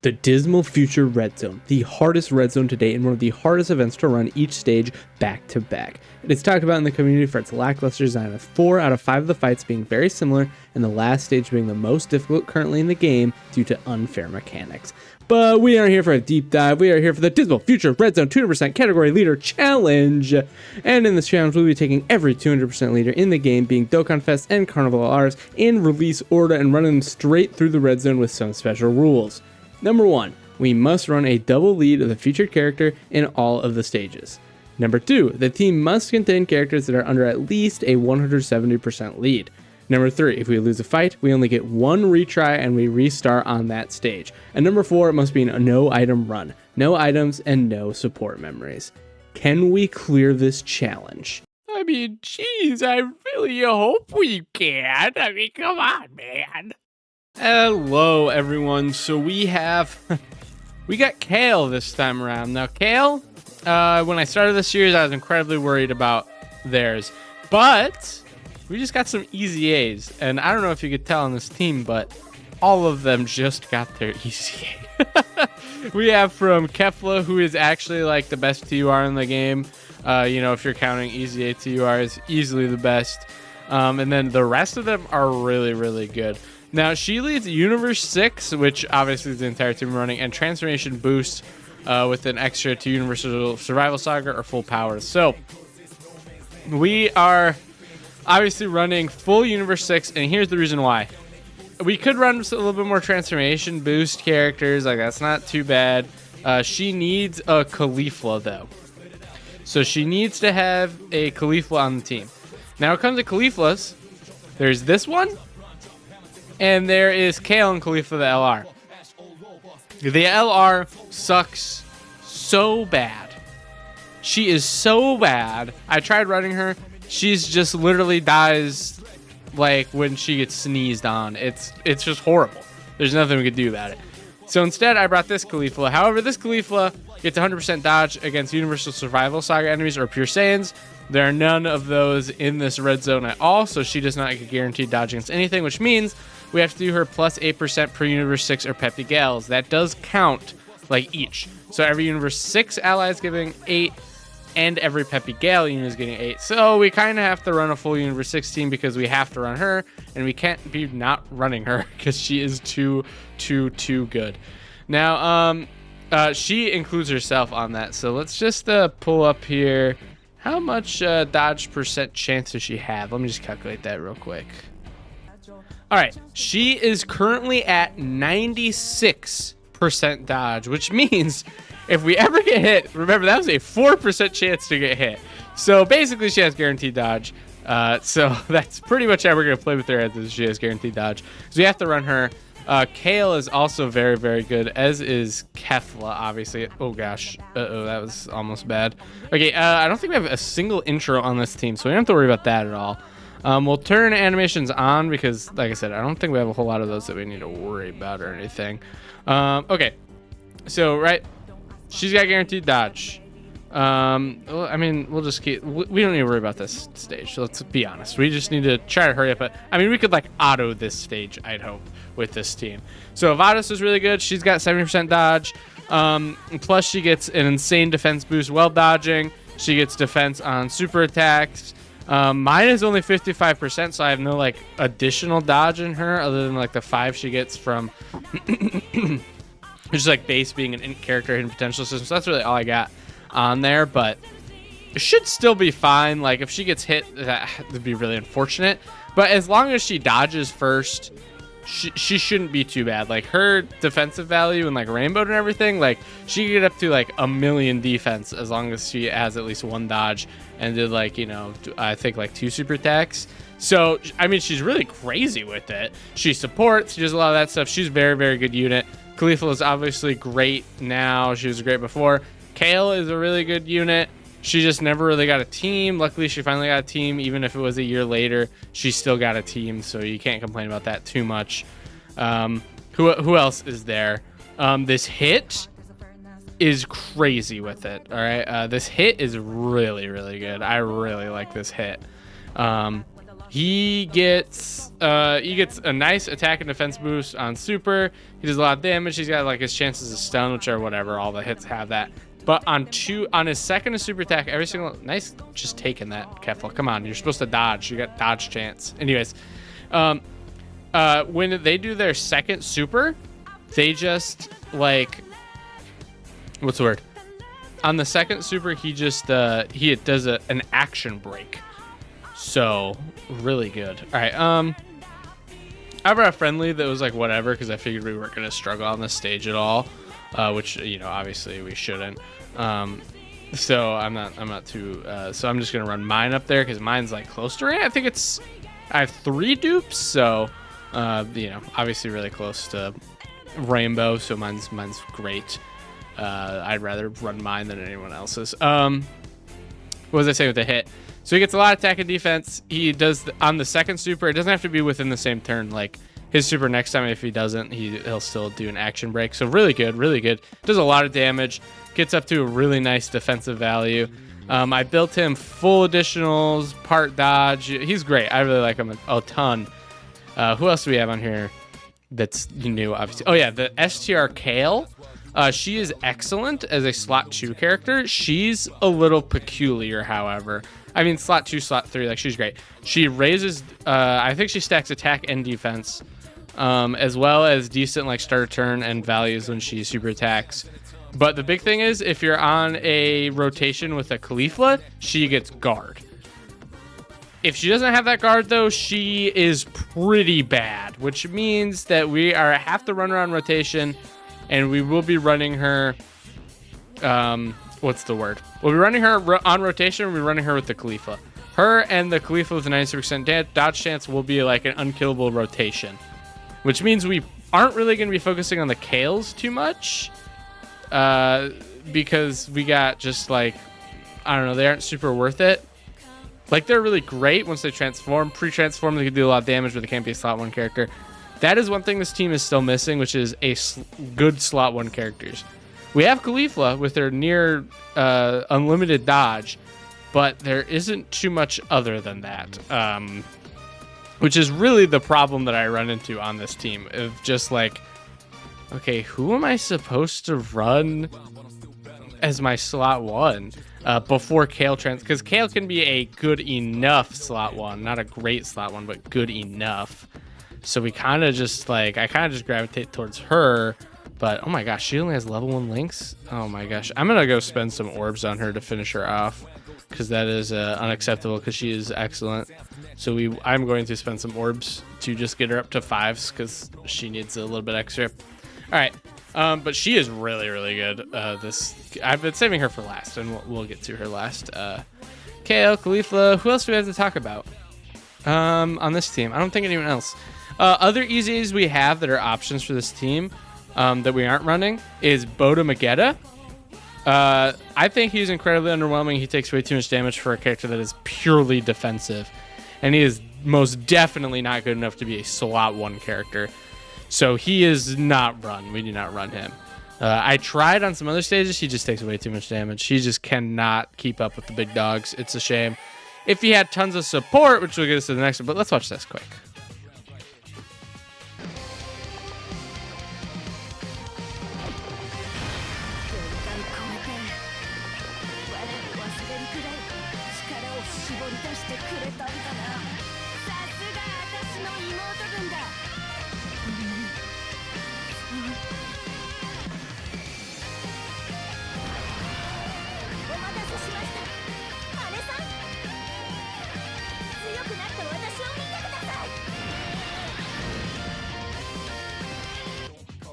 The Dismal Future Red Zone, the hardest red zone to date and one of the hardest events to run each stage back to back. It is talked about in the community for its lackluster design, with 4 out of 5 of the fights being very similar and the last stage being the most difficult currently in the game due to unfair mechanics. But we aren't here for a deep dive, we are here for the Dismal Future Red Zone 200% Category Leader Challenge. And in this challenge, we'll be taking every 200% leader in the game, being Dokkan Fest and Carnival R's, in release order and running them straight through the red zone with some special rules. Number 1, we must run a double lead of the featured character in all of the stages. Number 2, the team must contain characters that are under at least a 170% lead. Number 3, if we lose a fight, we only get one retry and we restart on that stage. And number 4, it must be a no item run, no items and no support memories. Can we clear this challenge? I mean, geez, I really hope we can. I mean, come on, man. Hello, everyone. So we got Kale this time around. Now, Kale, when I started this series, I was incredibly worried about theirs, but we just got some easy A's, and I don't know if you could tell on this team, but all of them just got their easy A. We have from Kefla, who is actually like the best TUR in the game. If you're counting easy A TUR, is easily the best. And then the rest of them are really, really good. Now, she leads Universe 6, which obviously is the entire team running, and Transformation Boost with an extra to Universal Survival Saga or full powers. So, we are obviously running full Universe 6, and here's the reason why. We could run a little bit more Transformation Boost characters, like that's not too bad. She needs a Caulifla, though. So, she needs to have a Caulifla on the team. Now, when it comes to Cauliflas, there's this one. And there is Kale and Khalifa, the LR. The LR sucks so bad. She is so bad. I tried running her. She's just literally dies like when she gets sneezed on. It's just horrible. There's nothing we could do about it. So instead, I brought this Caulifla. However, this Caulifla gets 100% dodge against Universal Survival Saga enemies or Pure Saiyans. There are none of those in this red zone at all, so she does not get guaranteed dodge against anything, which means we have to do her plus 8% per Universe 6 or Peppy Gals. That does count like each. So every Universe 6 ally is giving 8, and every Peppy Gal unit is getting 8. So we kind of have to run a full Universe 6 team because we have to run her, and we can't be not running her because she is too good. Now, she includes herself on that. So let's just pull up here. How much dodge percent chance does she have? Let me just calculate that real quick. All right, she is currently at 96% dodge, which means if we ever get hit, remember that was a 4% chance to get hit. So basically she has guaranteed dodge. So that's pretty much how we're going to play with her, as she has guaranteed dodge. So we have to run her. Kale is also very, very good, as is Kefla, obviously. Oh, gosh. Uh-oh, that was almost bad. Okay, I don't think we have a single intro on this team, so we don't have to worry about that at all. We'll turn animations on because, like I said, I don't think we have a whole lot of those that we need to worry about or anything. Okay, so, right, she's got guaranteed dodge. Well, I mean, we'll just keep, we don't need to worry about this stage, so let's be honest. We just need to try to hurry up. But I mean, we could like auto this stage, I'd hope, with this team. So Vados is really good. She's got 70% dodge. Plus she gets an insane defense boost while dodging. She gets defense on super attacks. Mine is only 55%, so I have no like additional dodge in her other than like the 5 she gets from just like base being an int character hidden potential system. So that's really all I got on there, but it should still be fine. Like if she gets hit, that would be really unfortunate, but as long as she dodges first, she shouldn't be too bad. Like her defensive value and like rainbow and everything, like she can get up to like 1,000,000 defense as long as she has at least 1 dodge and did like, you know, I think like 2 super attacks. So I mean, she's really crazy with it. She supports, she does a lot of that stuff. She's a very, very good unit. Khalifa is obviously great now. She was great before. Kale is a really good unit. She just never really got a team. Luckily, she finally got a team. Even if it was a year later, she still got a team, so you can't complain about that too much. Who else is there? This hit is crazy with it, all right? This hit is really, really good. I really like this hit. He gets a nice attack and defense boost on super. He does a lot of damage. He's got like his chances of stun, which are whatever. All the hits have that. But on his second super attack, every single nice, just taking that Kefla. Come on, you're supposed to dodge. You got dodge chance. Anyways, when they do their second super, they just like, what's the word? On the second super, he just he does an action break. So really good. All right. I brought a friendly that was like whatever because I figured we weren't gonna struggle on this stage at all, which obviously we shouldn't. So I'm not too. So I'm just gonna run mine up there because mine's like close to right. I have 3 dupes, so obviously really close to rainbow. So mine's great. I'd rather run mine than anyone else's. What was I saying with the hit? So he gets a lot of attack and defense. He does on the second super. It doesn't have to be within the same turn. Like his super next time, if he doesn't, he'll still do an action break. So really good, really good. Does a lot of damage. Gets up to a really nice defensive value. I built him full additionals, part dodge. He's great. I really like him a ton. Who else do we have on here that's new, obviously? Oh, yeah, the STR Kale. She is excellent as a slot 2 character. She's a little peculiar, however. I mean, slot 2, slot 3, like she's great. She raises, I think she stacks attack and defense, as well as decent like starter turn and values when she super attacks. But the big thing is, if you're on a rotation with a Caulifla, she gets guard. If she doesn't have that guard, though, she is pretty bad, which means that we have to run her on rotation, and we will be running her. What's the word? We'll be running her on rotation. We'll be running her with the Caulifla. Her and the Caulifla with a 96% dodge chance will be like an unkillable rotation, which means we aren't really going to be focusing on the Kales too much. Because we got just like, I don't know, they aren't super worth it. Like they're really great once they transform. Pre-transform, they can do a lot of damage, but they can't be a slot 1 character. That is one thing this team is still missing, which is good slot 1 characters. We have Caulifla with her near unlimited dodge, but there isn't too much other than that. Which is really the problem that I run into on this team of just like, okay, who am I supposed to run as my slot 1 before Kale because Kale can be a good enough slot 1, not a great slot 1, but good enough. So we kind of just like, I kind of just gravitate towards her. But oh my gosh, she only has level 1 links. Oh my gosh, I'm gonna go spend some orbs on her to finish her off because that is unacceptable because she is excellent. So I'm going to spend some orbs to just get her up to 5s because she needs a little bit extra. All right, but she is really, really good. I've been saving her for last, and we'll get to her last. Kale, Caulifla, who else do we have to talk about on this team? I don't think anyone else. Other easies we have that are options for this team that we aren't running is Boda Magetta. I think he's incredibly underwhelming. He takes way too much damage for a character that is purely defensive, and he is most definitely not good enough to be a slot 1 character. So he is not run. We do not run him. I tried on some other stages. He just takes way too much damage. He just cannot keep up with the big dogs. It's a shame. If he had tons of support, which will get us to the next one, but let's watch this quick.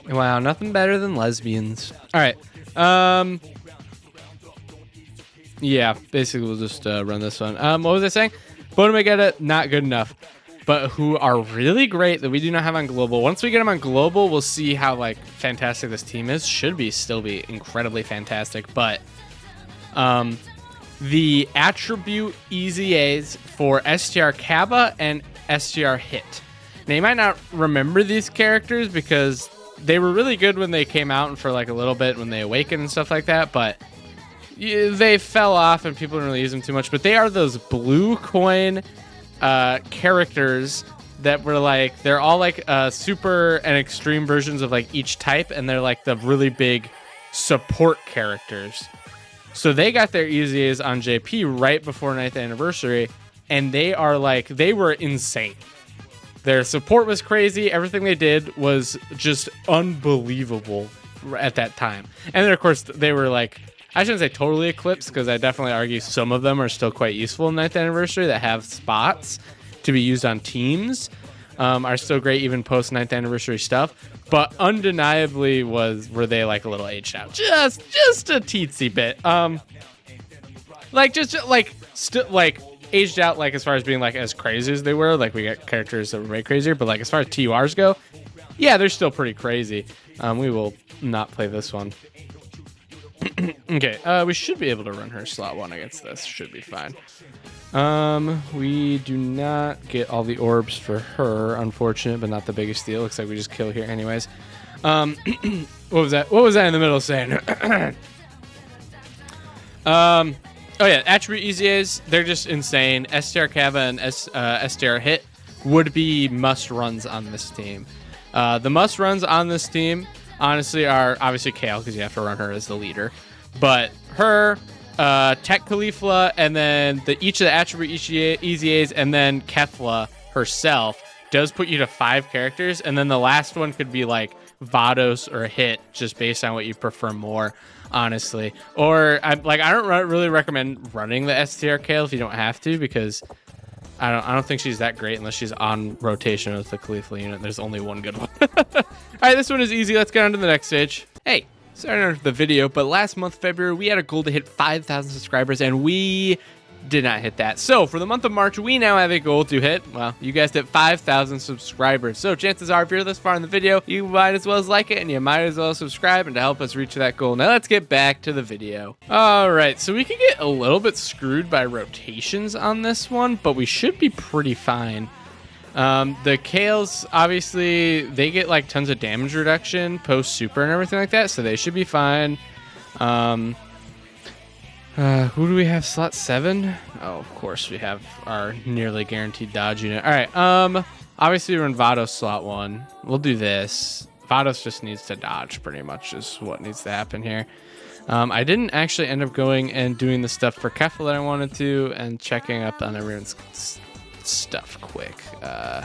Wow, nothing better than lesbians. All right. Yeah, basically we'll just run this one. What was I saying? Boda Magetta, not good enough. But who are really great that we do not have on global. Once we get them on global, we'll see how like fantastic this team is. Should be still be incredibly fantastic. But the attribute EZAs for STR Kaba and STR Hit. Now you might not remember these characters because they were really good when they came out and for like a little bit when they awakened and stuff like that, but they fell off and people didn't really use them too much. But they are those blue coin characters that were like, they're all like super and extreme versions of like each type, and they're like the really big support characters. So they got their EZAs on JP right before 9th anniversary, and they were insane. Their support was crazy. Everything they did was just unbelievable at that time. And then, of course, they were like, I shouldn't say totally eclipsed, because I definitely argue some of them are still quite useful in 9th anniversary that have spots to be used on teams, are still great even post 9th anniversary stuff. But undeniably were they like a little aged out, just a teensy bit, like aged out, like as far as being like as crazy as they were. Like we got characters that were way crazier, but like as far as TURs go, yeah, they're still pretty crazy. We will not play this one. Okay, we should be able to run her slot 1 against this. Should be fine. We do not get all the orbs for her, unfortunate, but not the biggest deal. Looks like we just kill here anyways. What was that? What was that in the middle saying? Oh yeah, attribute EZAs, they're just insane. STR Kava and STR Hit would be must runs on this team. The must runs on this team, honestly, are obviously Kale, because you have to run her as the leader. But her, Tech Caulifla, and then each of the attribute EZAs, and then Kefla herself does put you to 5 characters. And then the last one could be like Vados or Hit, just based on what you prefer more, honestly. Or I don't really recommend running the STR Kale if you don't have to, because I don't think she's that great unless she's on rotation with the Caulifla unit. There's only one good one. All right, this one is easy. Let's get on to the next stage. Hey, sorry to interrupt the video, but last month, February, we had a goal to hit 5,000 subscribers, and we did not hit that. So for the month of March, we now have a goal to hit, well, you guessed it, 5,000 subscribers. So chances are, if you're this far in the video, you might as well like it, and you might as well subscribe, and to help us reach that goal. Now let's get back to the video. All right, so we could get a little bit screwed by rotations on this one, but we should be pretty fine. The Kales, obviously, they get like tons of damage reduction post super and everything like that, so they should be fine. Who do we have slot 7? Oh, of course we have our nearly guaranteed dodge unit. All right, obviously we're in Vados slot 1. We'll do this. Vados just needs to dodge, pretty much is what needs to happen here. I didn't actually end up going and doing the stuff for Kefla that I wanted to, and checking up on everyone's stuff quick. Oh,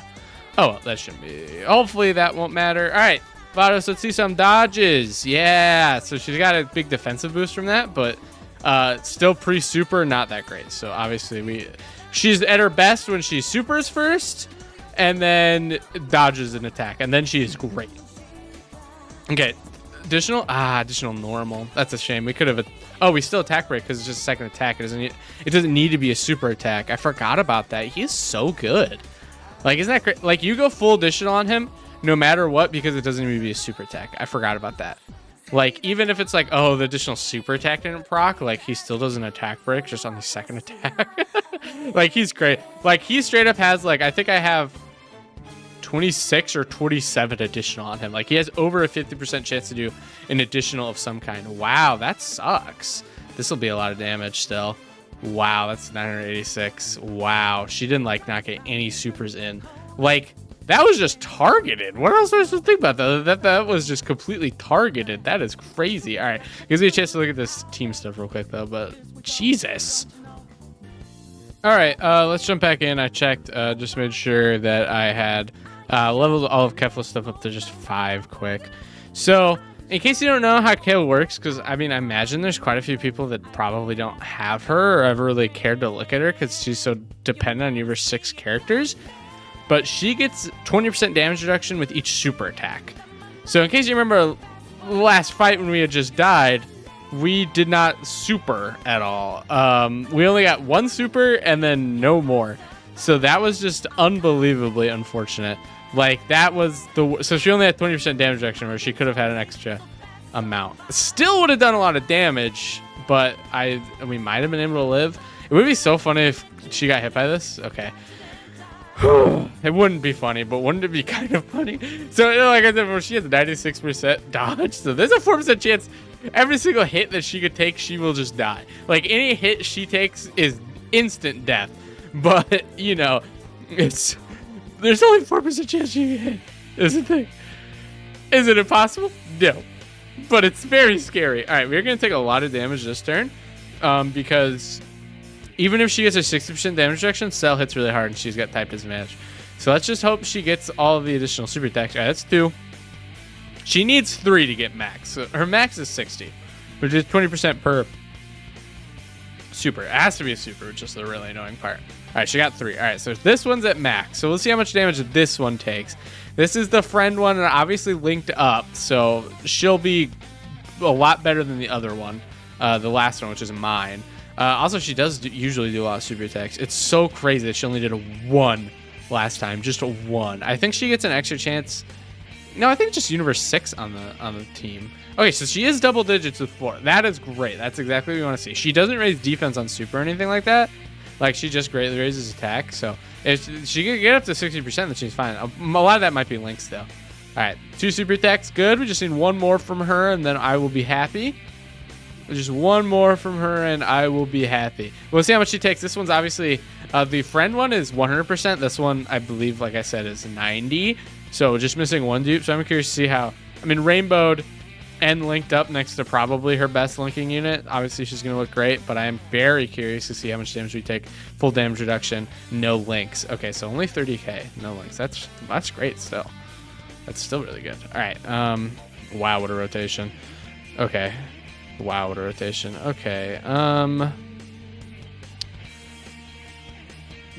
well, that shouldn't be. Hopefully that won't matter. All right, Vados, let's see some dodges. Yeah, so she's got a big defensive boost from that, but still pre-super, not that great. So obviously she's at her best when she supers first, and then dodges an attack, and then she is great. Okay, additional normal. That's a shame. We could have. Oh, we still attack break because it's just a second attack. It doesn't need to be a super attack. I forgot about that. He is so good. Like, isn't that great? Like, you go full additional on him no matter what, because it doesn't need to be a super attack. I forgot about that. Like, even if it's like, oh, the additional super attack didn't proc, like, he still does an attack break just on the second attack. Like, he's great. Like, he straight up has, like, I think I have 26 or 27 additional on him. Like, he has over a 50% chance to do an additional of some kind. Wow, that sucks. This will be a lot of damage still. Wow, that's 986. Wow, she didn't, like, not get any supers in. Like, that was just targeted. What else was I supposed to think about that? That was just completely targeted. That is crazy. All right, gives me a chance to look at this team stuff real quick, though, but Jesus. All right, let's jump back in. I checked, just made sure that I had leveled all of Kefla's stuff up to just 5 quick. So, in case you don't know how Kale works, because, I mean, I imagine there's quite a few people that probably don't have her or ever really cared to look at her because she's so dependent on your 6 characters. But she gets 20% damage reduction with each super attack. So in case you remember the last fight when we had just died, we did not super at all. We only got 1 super and then no more. So that was just unbelievably unfortunate. Like, that was so she only had 20% damage reduction, where she could have had an extra amount. Still would have done a lot of damage, but we might have been able to live. It would be so funny if she got hit by this. Okay. It wouldn't be funny, but wouldn't it be kind of funny? So, like I said, she has a 96% dodge, so there's a 4% chance every single hit that she could take, she will just die. Like, any hit she takes is instant death. But, you know, There's only 4% chance you hit. Is the thing. Is it impossible? No. But it's very scary. All right, we're going to take a lot of damage this turn because even if she gets a 60% damage reduction, Cell hits really hard and she's got type disadvantage. So let's just hope she gets all of the additional super attacks. All right, that's 2. She needs 3 to get max. So her max is 60, which is 20% per super. It has to be a super, which is the really annoying part. All right, she got 3. All right, so this one's at max. So we'll see how much damage this one takes. This is the friend one and obviously linked up. So she'll be a lot better than the other one, the last one, which is mine. Also, she does usually do a lot of super attacks. It's so crazy that she only did a 1 last time, just a 1. I think she gets an extra chance. No, I think it's just Universe 6 on the team. Okay, so she is double digits with 4. That is great. That's exactly what we want to see. She doesn't raise defense on super or anything like that. Like, she just greatly raises attack. So if she can get up to 60%, then she's fine. A lot of that might be links, though. All right, 2 super attacks. Good. We just need 1 more from her, and then I will be happy. Just 1 more from her, and I will be happy. We'll see how much she takes. This one's obviously... the friend one is 100%. This one, I believe, like I said, is 90. So just missing 1 dupe. So I'm curious to see how... I mean, rainbowed and linked up next to probably her best linking unit. Obviously, she's going to look great, but I am very curious to see how much damage we take. Full damage reduction, no links. Okay, so only 30k, no links. That's great still. That's still really good. All right. Wow, what a rotation. Okay. Wow, what a rotation. Okay.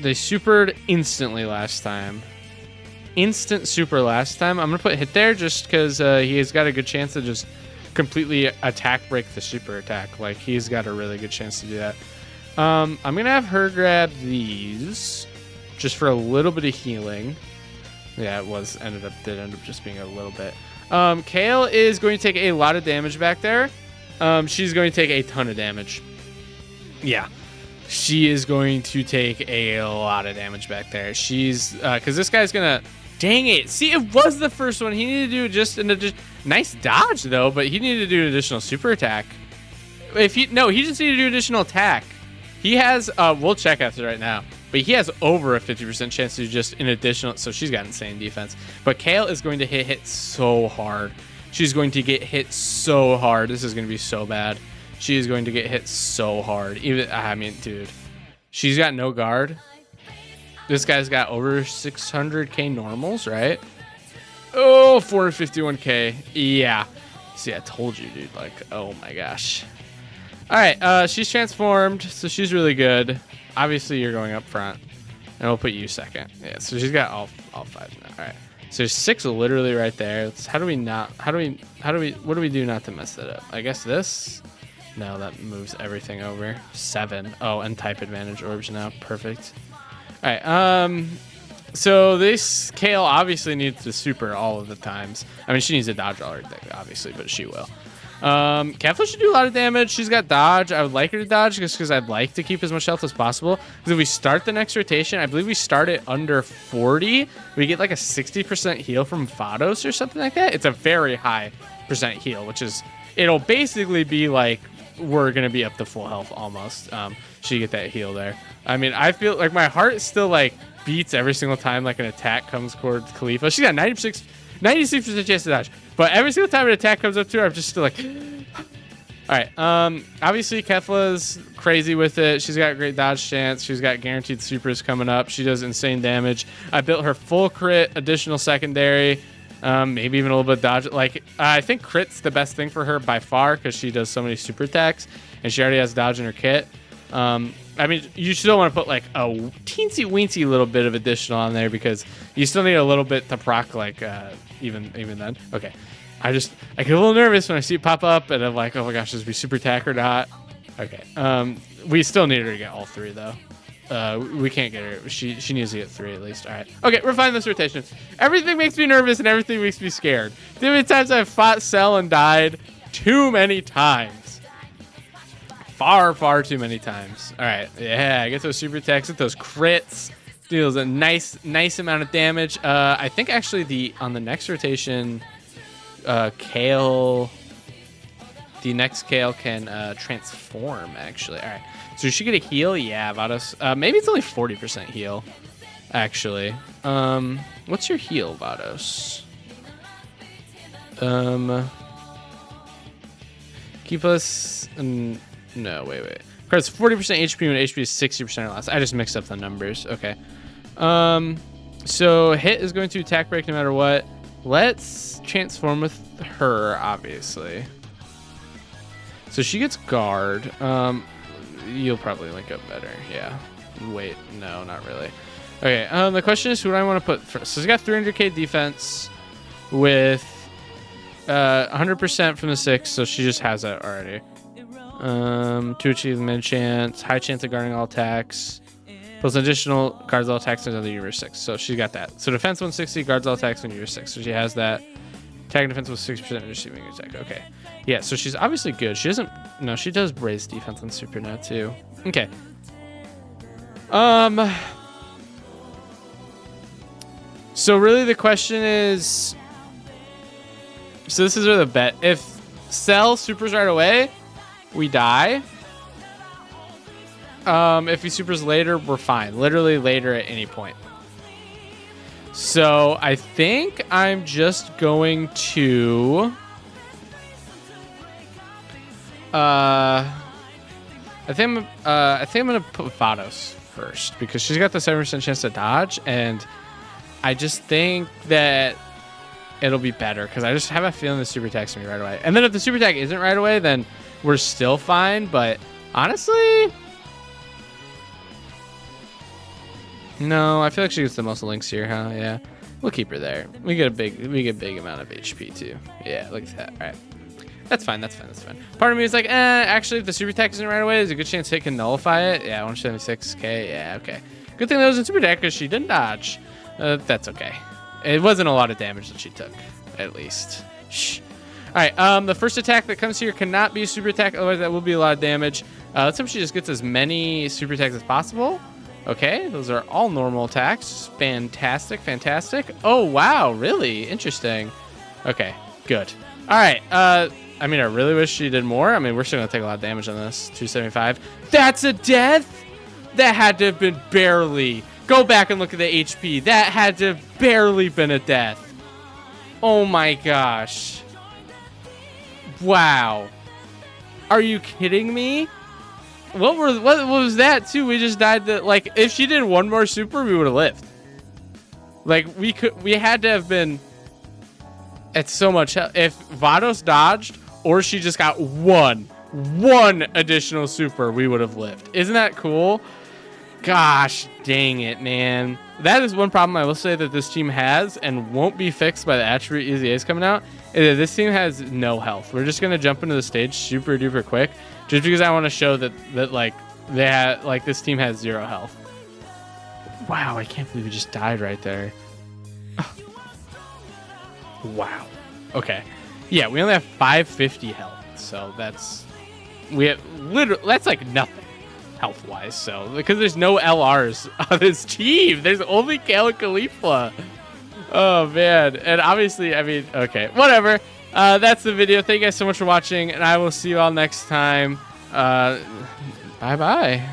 They supered instantly last time. Instant super last time. I'm going to put hit there just because he has got a good chance to just completely attack break the super attack. Like, he's got a really good chance to do that. I'm going to have her grab these just for a little bit of healing. Yeah, it did end up just being a little bit. Kale is going to take a lot of damage back there. She's going to take a ton of damage. Yeah. She is going to take a lot of damage back there. She's because this guy's gonna... Dang it. See, it was the first one. He needed to do just an nice dodge, though, but he needed to do an additional super attack. He just needed to do additional attack. He has, we'll check after right now, but he has over a 50% chance to do just an additional, so she's got insane defense. But Kale is going to hit so hard. She's going to get hit so hard. This is going to be so bad. She is going to get hit so hard. I mean, dude, she's got no guard. This guy's got over 600k normals, right? Oh, 451k. Yeah. See, I told you, dude. Like, oh my gosh. All right, she's transformed, so she's really good. Obviously, you're going up front, and we'll put you second. Yeah, so she's got all 5 now. All right. So there's 6 literally right there. What do we do not to mess that up? I guess this. No, that moves everything over. 7. Oh, and type advantage orbs now. Perfect. All right. So this Kale obviously needs to super all of the times. I mean, she needs to dodge all her thing, obviously, but she will. Kefla should do a lot of damage. She's got dodge. I would like her to dodge just because I'd like to keep as much health as possible. Because if we start the next rotation, I believe we start it under 40. We get like a 60% heal from Vados or something like that. It's a very high percent heal, which is... It'll basically be like we're going to be up to full health almost. She get that heal there. I mean, I feel like my heart still like beats every single time like an attack comes towards Khalifa. She's got 96% chance to dodge. But every single time an attack comes up to her, I'm just still like... All right. Obviously, Kefla's crazy with it. She's got great dodge chance. She's got guaranteed supers coming up. She does insane damage. I built her full crit, additional secondary, maybe even a little bit of dodge. Like, I think crit's the best thing for her by far because she does so many super attacks, and she already has dodge in her kit. I mean, you still want to put like a teensy weensy little bit of additional on there because you still need a little bit to proc like even then. Okay. I get a little nervous when I see it pop up and I'm like, oh my gosh, does we super attack or not? Okay. We still need her to get all 3 though. We can't get her. She needs to get 3 at least. All right. Okay, we're fine this rotation. Everything makes me nervous and everything makes me scared. Too many times I've fought Cell and died. Too many times. Far too many times. All right. Yeah, get those super attacks, get those crits. Deals a nice amount of damage. I think actually on the next rotation, Kale, the next Kale can transform actually. All right. So she get a heal? Yeah, Vados. Maybe it's only 40% heal. actually. What's your heal, Vados? Keep us... no, wait. Card's 40% HP when HP is 60% or less. I just mixed up the numbers. Okay. So hit is going to attack break no matter what. Let's transform with her, obviously. So she gets guard. You'll probably link up better. Yeah. Wait, no, not really. Okay. The question is, who do I want to put first? So she's got 300k defense with 100% from the 6, so she just has that already. To achieve the mid chance, high chance of guarding all attacks, plus additional guards all attacks until the universe 6. So she got that. So defense 160, guards all attacks when universe 6. So she has that. Attack and defense with 6% and receiving attack. Okay. Yeah, so she's obviously good. She doesn't... No, she does raise defense on super now too. Okay. So really the question is... So this is where the bet. If Cell supers right away, we die. If he supers later, we're fine. Literally later at any point. So I think I'm just going to... I think I'm gonna put Vados first because she's got the 7% chance to dodge, and I just think that it'll be better because I just have a feeling the super attack's gonna be right away. And then if the super attack isn't right away, then we're still fine. But honestly, no, I feel like she gets the most links here, huh? Yeah, we'll keep her there. We get a big amount of HP too. Yeah, look at that. All right. That's fine. Part of me is like, actually, if the super attack isn't right away, there's a good chance hit can nullify it. Yeah, 176k. Yeah, okay. Good thing that was in super attack because she didn't dodge. That's okay. It wasn't a lot of damage that she took, at least. Shh. All right, the first attack that comes here cannot be a super attack, otherwise that will be a lot of damage. Let's hope she just gets as many super attacks as possible. Okay, those are all normal attacks. Fantastic. Oh, wow, really? Interesting. Okay, good. All right, I mean, I really wish she did more. I mean, we're still going to take a lot of damage on this. 275. That's a death? That had to have been barely. Go back and look at the HP. That had to have barely been a death. Oh, my gosh. Wow. Are you kidding me? What was that, too? We just died to... Like, if she did one more super, we would have lived. Like, we had to have been... It's so much... If Vados dodged... Or she just got one additional super, we would have lived. Isn't that cool? Gosh, dang it, man. That is one problem I will say that this team has and won't be fixed by the attribute Easy Ace coming out. Is that this team has no health. We're just going to jump into the stage super duper quick. Just because I want to show that like, this team has 0 health. Wow, I can't believe we just died right there. Wow. Okay. Yeah, we only have 550 health, so that's that's like nothing health-wise. So because there's no LRs on this team, there's only Kale and Khalifa. Oh man, and obviously, I mean, okay, whatever. That's the video. Thank you guys so much for watching, and I will see you all next time. Bye bye.